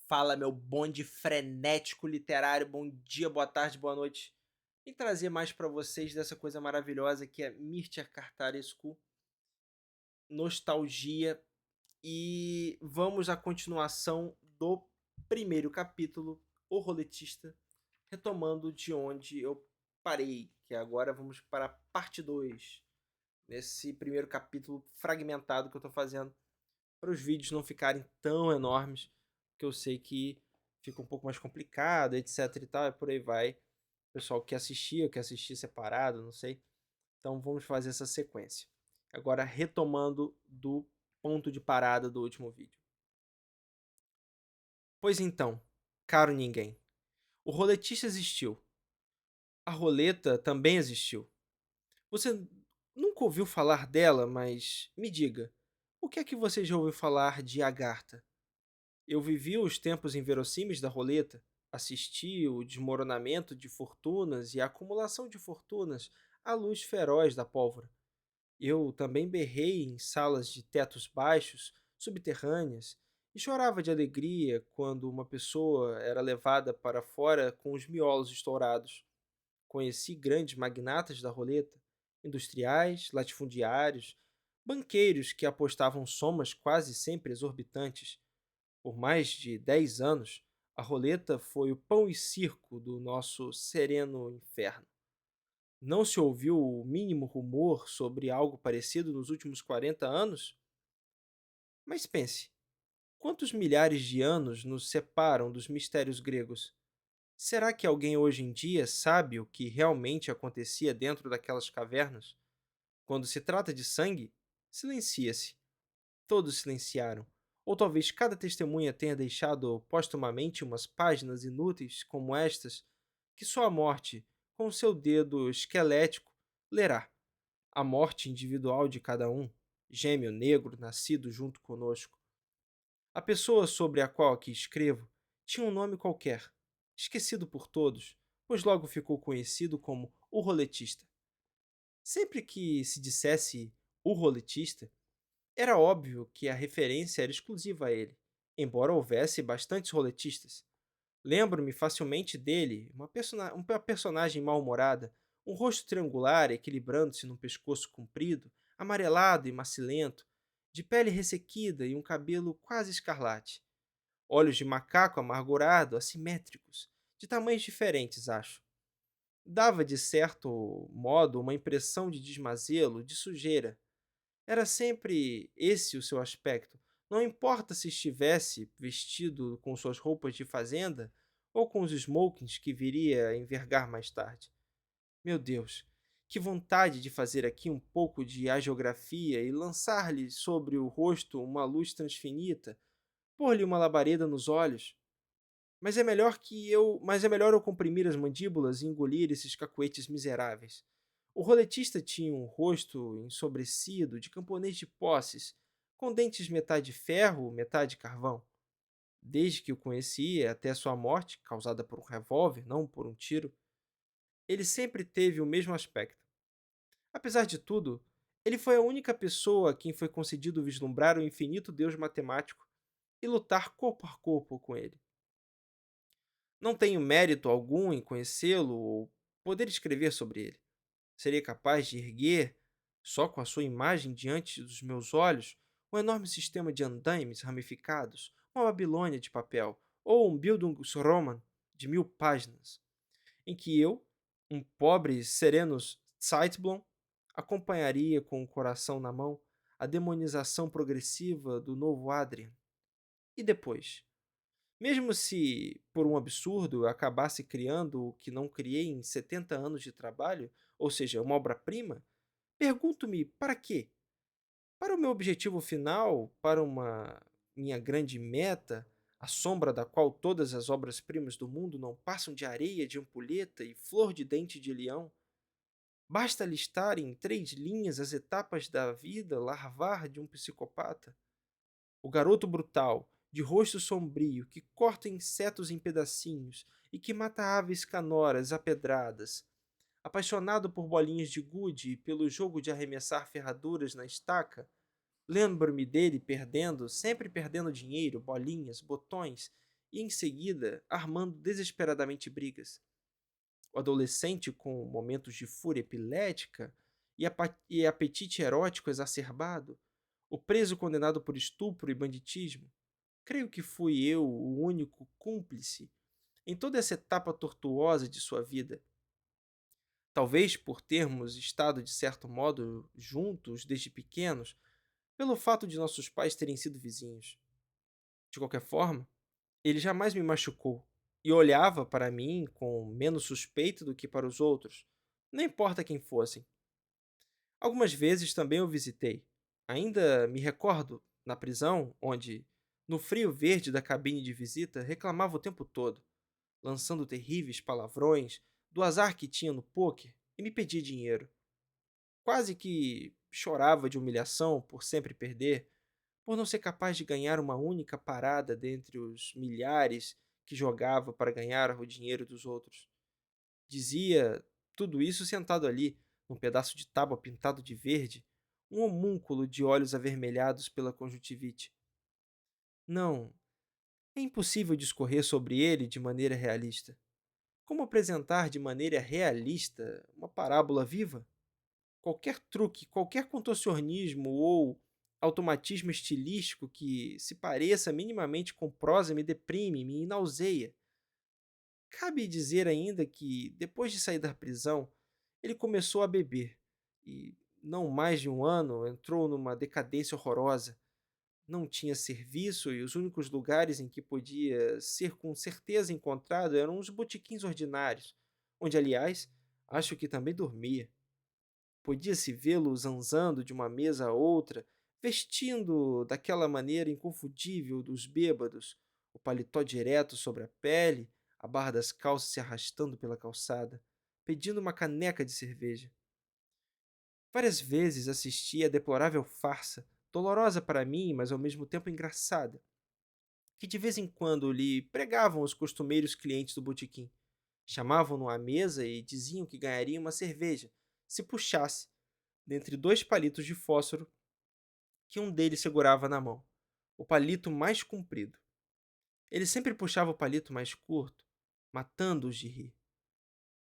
Fala, meu bonde frenético literário. Bom dia, boa tarde, boa noite. E trazer mais para vocês dessa coisa maravilhosa que é Mircea Cartarescu, nostalgia. E vamos à continuação do primeiro capítulo, O Roletista, retomando de onde eu parei, que agora vamos para a parte 2 nesse primeiro capítulo fragmentado que eu estou fazendo para os vídeos não ficarem tão enormes, que eu sei que fica um pouco mais complicado, etc e tal, e por aí vai. O pessoal quer assistir separado, não sei. Então vamos fazer essa sequência. Agora retomando do ponto de parada do último vídeo. Pois então, caro ninguém, o roletista existiu. A roleta também existiu. Você nunca ouviu falar dela, mas me diga, o que é que você já ouviu falar de Agartha? Eu vivi os tempos inverossímeis da roleta, assisti o desmoronamento de fortunas e a acumulação de fortunas à luz feroz da pólvora. Eu também berrei em salas de tetos baixos, subterrâneas, e chorava de alegria quando uma pessoa era levada para fora com os miolos estourados. Conheci grandes magnatas da roleta, industriais, latifundiários, banqueiros que apostavam somas quase sempre exorbitantes. Por mais de 10 anos, a roleta foi o pão e circo do nosso sereno inferno. Não se ouviu o mínimo rumor sobre algo parecido nos últimos 40 anos? Mas pense, quantos milhares de anos nos separam dos mistérios gregos? Será que alguém hoje em dia sabe o que realmente acontecia dentro daquelas cavernas? Quando se trata de sangue, silencia-se. Todos silenciaram. Ou talvez cada testemunha tenha deixado postumamente umas páginas inúteis como estas, que só a morte, com seu dedo esquelético, lerá. A morte individual de cada um, gêmeo negro nascido junto conosco. A pessoa sobre a qual aqui escrevo tinha um nome qualquer, esquecido por todos, pois logo ficou conhecido como o roletista. Sempre que se dissesse o roletista, era óbvio que a referência era exclusiva a ele, embora houvesse bastantes roletistas. Lembro-me facilmente dele, uma personagem mal-humorada, um rosto triangular equilibrando-se num pescoço comprido, amarelado e macilento, de pele ressequida e um cabelo quase escarlate. Olhos de macaco amargurado, assimétricos, de tamanhos diferentes, acho. Dava, de certo modo, uma impressão de desmazelo, de sujeira. Era sempre esse o seu aspecto. Não importa se estivesse vestido com suas roupas de fazenda ou com os smokings que viria a envergar mais tarde. Meu Deus, que vontade de fazer aqui um pouco de hagiografia e lançar-lhe sobre o rosto uma luz transfinita, pôr-lhe uma labareda nos olhos. Mas é melhor eu comprimir as mandíbulas e engolir esses cacuetes miseráveis. O roletista tinha um rosto ensobrecido de camponês de posses, com dentes metade ferro, metade carvão. Desde que o conheci até sua morte, causada por um revólver, não por um tiro, ele sempre teve o mesmo aspecto. Apesar de tudo, ele foi a única pessoa a quem foi concedido vislumbrar o infinito Deus matemático e lutar corpo a corpo com ele. Não tenho mérito algum em conhecê-lo ou poder escrever sobre ele. Seria capaz de erguer, só com a sua imagem diante dos meus olhos, um enorme sistema de andaimes ramificados, uma Babilônia de papel, ou um Bildungsroman de 1000 páginas, em que eu, um pobre Serenus Zeitblom, acompanharia com o coração na mão a demonização progressiva do novo Adrian. E depois? Mesmo se, por um absurdo, eu acabasse criando o que não criei em 70 anos de trabalho, ou seja, uma obra-prima, pergunto-me para quê? Para o meu objetivo final, para uma minha grande meta, a sombra da qual todas as obras-primas do mundo não passam de areia de ampulheta e flor de dente de leão? Basta listar em 3 linhas as etapas da vida larvar de um psicopata? O garoto brutal, de rosto sombrio, que corta insetos em pedacinhos e que mata aves canoras a pedradas. Apaixonado por bolinhas de gude e pelo jogo de arremessar ferraduras na estaca, lembro-me dele perdendo, sempre perdendo dinheiro, bolinhas, botões e em seguida armando desesperadamente brigas. O adolescente com momentos de fúria epilética e apetite erótico exacerbado, o preso condenado por estupro e banditismo. Creio que fui eu o único cúmplice em toda essa etapa tortuosa de sua vida. Talvez por termos estado, de certo modo, juntos desde pequenos, pelo fato de nossos pais terem sido vizinhos. De qualquer forma, ele jamais me machucou e olhava para mim com menos suspeita do que para os outros, não importa quem fossem. Algumas vezes também o visitei. Ainda me recordo na prisão, onde, no frio verde da cabine de visita, reclamava o tempo todo, lançando terríveis palavrões do azar que tinha no pôquer e me pedia dinheiro. Quase que chorava de humilhação por sempre perder, por não ser capaz de ganhar uma única parada dentre os milhares que jogava para ganhar o dinheiro dos outros. Dizia tudo isso sentado ali, num pedaço de tábua pintado de verde, um homúnculo de olhos avermelhados pela conjuntivite. Não, é impossível discorrer sobre ele de maneira realista. Como apresentar de maneira realista uma parábola viva? Qualquer truque, qualquer contorcionismo ou automatismo estilístico que se pareça minimamente com prosa me deprime, me nauseia. Cabe dizer ainda que, depois de sair da prisão, ele começou a beber e, não mais de um ano, entrou numa decadência horrorosa. Não tinha serviço e os únicos lugares em que podia ser com certeza encontrado eram os botequins ordinários, onde, aliás, acho que também dormia. Podia-se vê-lo zanzando de uma mesa a outra, vestindo daquela maneira inconfundível dos bêbados, o paletó direto sobre a pele, a barra das calças se arrastando pela calçada, pedindo uma caneca de cerveja. Várias vezes assisti à deplorável farsa, dolorosa para mim, mas ao mesmo tempo engraçada, que de vez em quando lhe pregavam os costumeiros clientes do botequim. Chamavam-no à mesa e diziam que ganharia uma cerveja, se puxasse, dentre dois palitos de fósforo que um deles segurava na mão, o palito mais comprido. Ele sempre puxava o palito mais curto, matando-os de rir.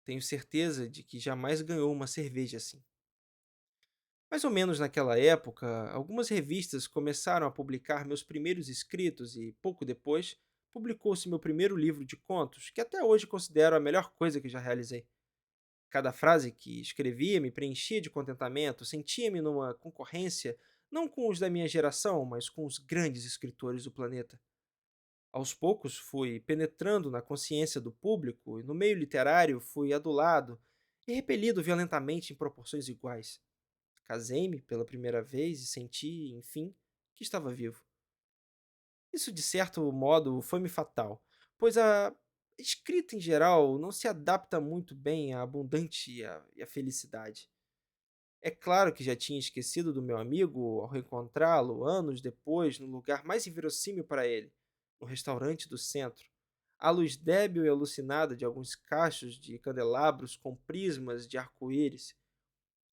Tenho certeza de que jamais ganhou uma cerveja assim. Mais ou menos naquela época, algumas revistas começaram a publicar meus primeiros escritos e, pouco depois, publicou-se meu primeiro livro de contos, que até hoje considero a melhor coisa que já realizei. Cada frase que escrevia me preenchia de contentamento, sentia-me numa concorrência não com os da minha geração, mas com os grandes escritores do planeta. Aos poucos fui penetrando na consciência do público e no meio literário fui adulado e repelido violentamente em proporções iguais. Casei-me pela primeira vez e senti, enfim, que estava vivo. Isso, de certo modo, foi-me fatal, pois a escrita em geral não se adapta muito bem à abundante e à felicidade. É claro que já tinha esquecido do meu amigo ao reencontrá-lo anos depois no lugar mais inverossímil para ele, no restaurante do centro. A luz débil e alucinada de alguns cachos de candelabros com prismas de arco-íris.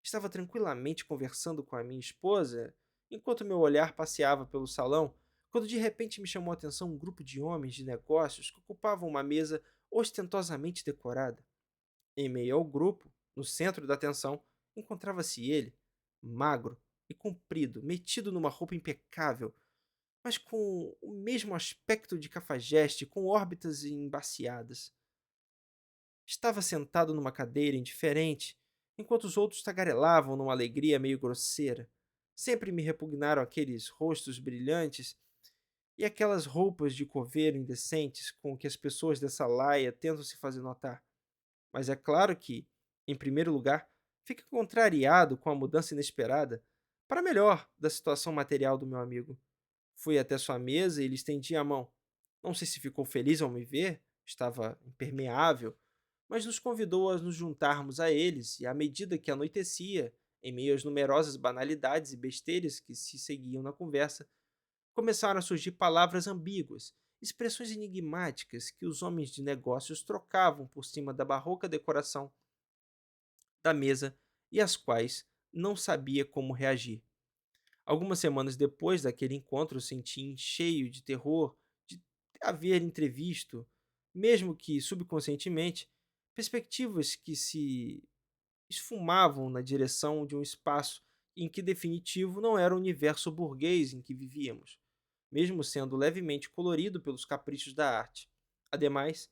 Estava tranquilamente conversando com a minha esposa enquanto meu olhar passeava pelo salão, quando de repente me chamou a atenção um grupo de homens de negócios que ocupavam uma mesa ostentosamente decorada. Em meio ao grupo, no centro da atenção, encontrava-se ele, magro e comprido, metido numa roupa impecável, mas com o mesmo aspecto de cafajeste, com órbitas embaciadas. Estava sentado numa cadeira indiferente, enquanto os outros tagarelavam numa alegria meio grosseira. Sempre me repugnaram aqueles rostos brilhantes e aquelas roupas de coveiro indecentes com que as pessoas dessa laia tentam se fazer notar. Mas é claro que, em primeiro lugar, fica contrariado com a mudança inesperada, para melhor, da situação material do meu amigo. Fui até sua mesa e lhe estendi a mão. Não sei se ficou feliz ao me ver, estava impermeável, mas nos convidou a nos juntarmos a eles, e à medida que anoitecia, em meio às numerosas banalidades e besteiras que se seguiam na conversa, começaram a surgir palavras ambíguas, expressões enigmáticas que os homens de negócios trocavam por cima da barroca decoração da mesa e às quais não sabia como reagir. Algumas semanas depois daquele encontro, senti cheio de terror de haver entrevisto, mesmo que subconscientemente, perspectivas que se esfumavam na direção de um espaço em que definitivo não era o universo burguês em que vivíamos, mesmo sendo levemente colorido pelos caprichos da arte. Ademais,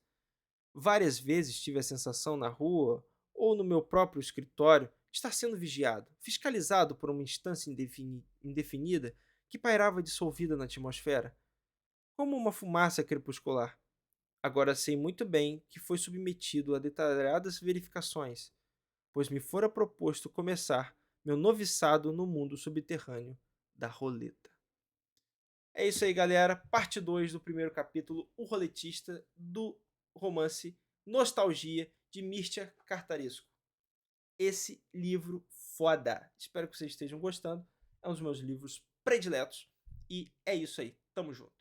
várias vezes tive a sensação na rua ou no meu próprio escritório de estar sendo vigiado, fiscalizado por uma instância indefinida que pairava dissolvida na atmosfera, como uma fumaça crepuscular. Agora sei muito bem que foi submetido a detalhadas verificações, pois me fora proposto começar meu noviçado no mundo subterrâneo da roleta. É isso aí, galera. Parte 2 do primeiro capítulo, O Roletista, do romance Nostalgia, de Mircea Cartarescu. Esse livro foda. Espero que vocês estejam gostando. É um dos meus livros prediletos. E é isso aí. Tamo junto.